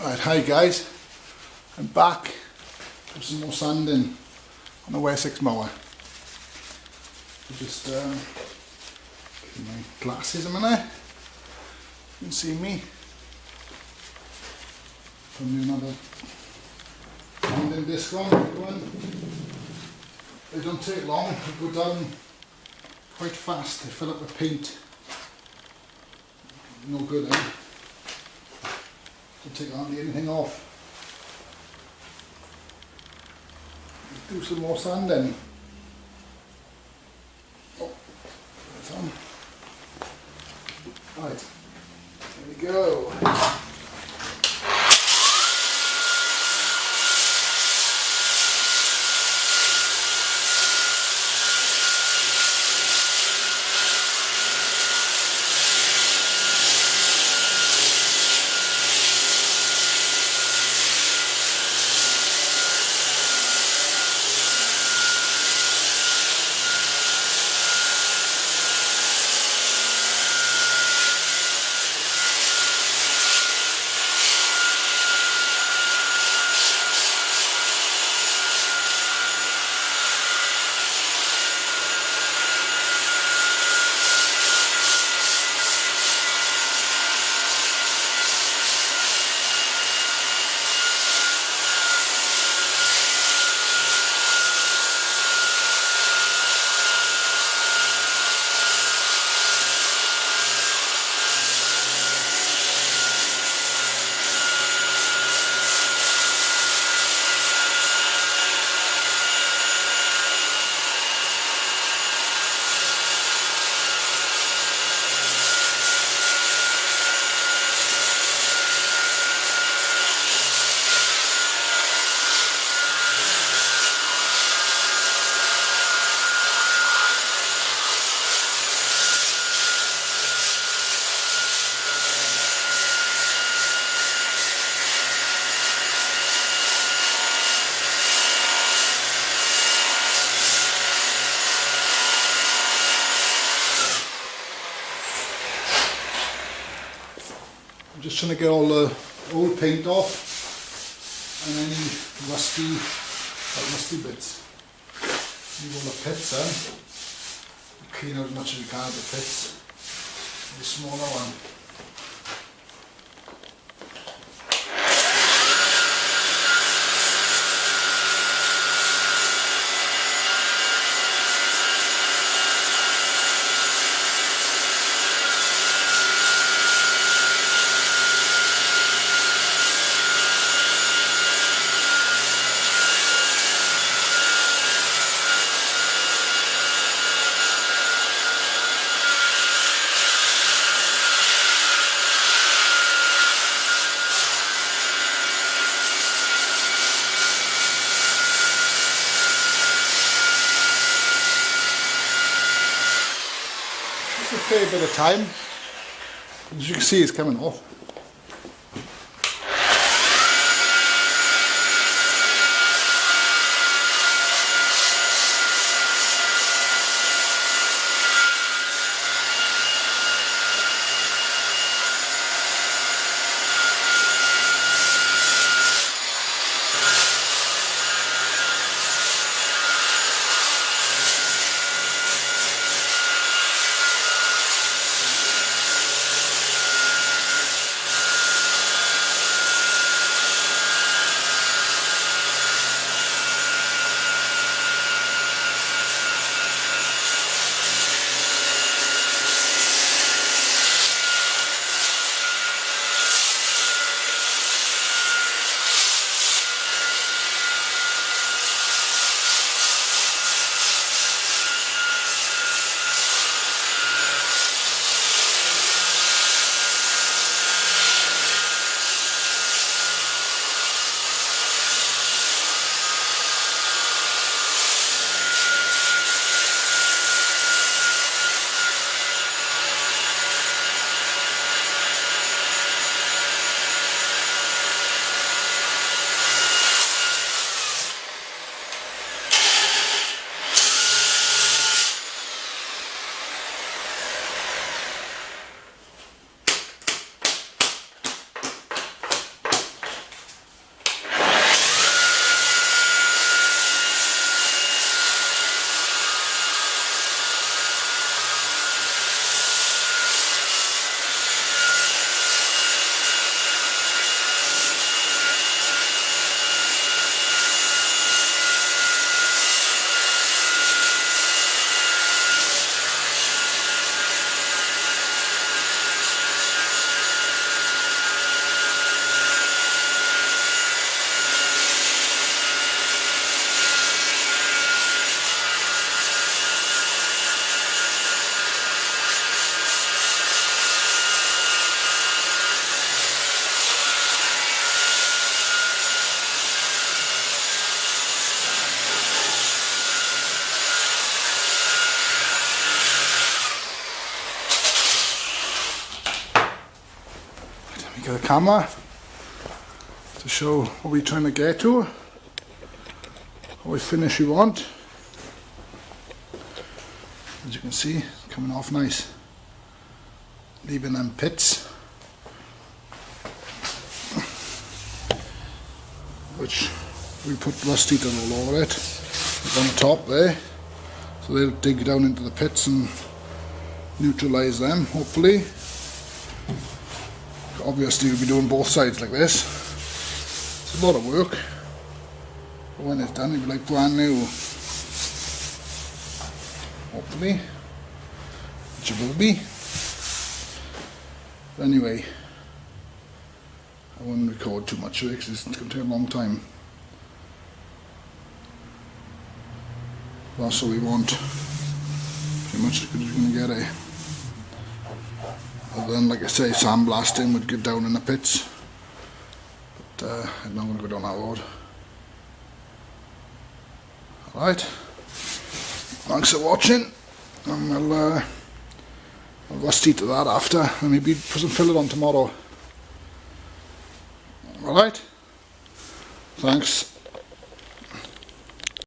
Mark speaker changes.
Speaker 1: Right, hi guys, I'm back with some more sanding on the Wessex mower. Just get my glasses a minute. You can see me. Put another sanding disc on, good one. They don't take long, they go down quite fast, they fill up with paint. No good, eh? Don't take hardly anything off. Let's do some more sanding. Oh, that's on. Right, there we go. I'm just trying to get all the old paint off and any rusty bits. Leave all the pits in. Clean out as much as you can of the pits. The smaller one. A fair bit of time. As you can see, it's coming off. the camera to show what we're trying to get to, what finish we want. As you can see, coming off nice, leaving them pits, which we put rust eater all over it, on the top there, so they'll dig down into the pits and neutralise them, hopefully. Obviously we'll be doing both sides like this. It's a lot of work, but when it's done it'll be like brand new, hopefully, which it will be. But anyway, I won't record too much of it because it's going to take a long time. That's what we want, pretty much as good as we're going to get it. Other than, like I say, sandblasting would get down in the pits, but I'm not going to go down that road. Alright, thanks for watching, and I'll rust eat to that after, and maybe put some fillet on tomorrow. Alright, thanks.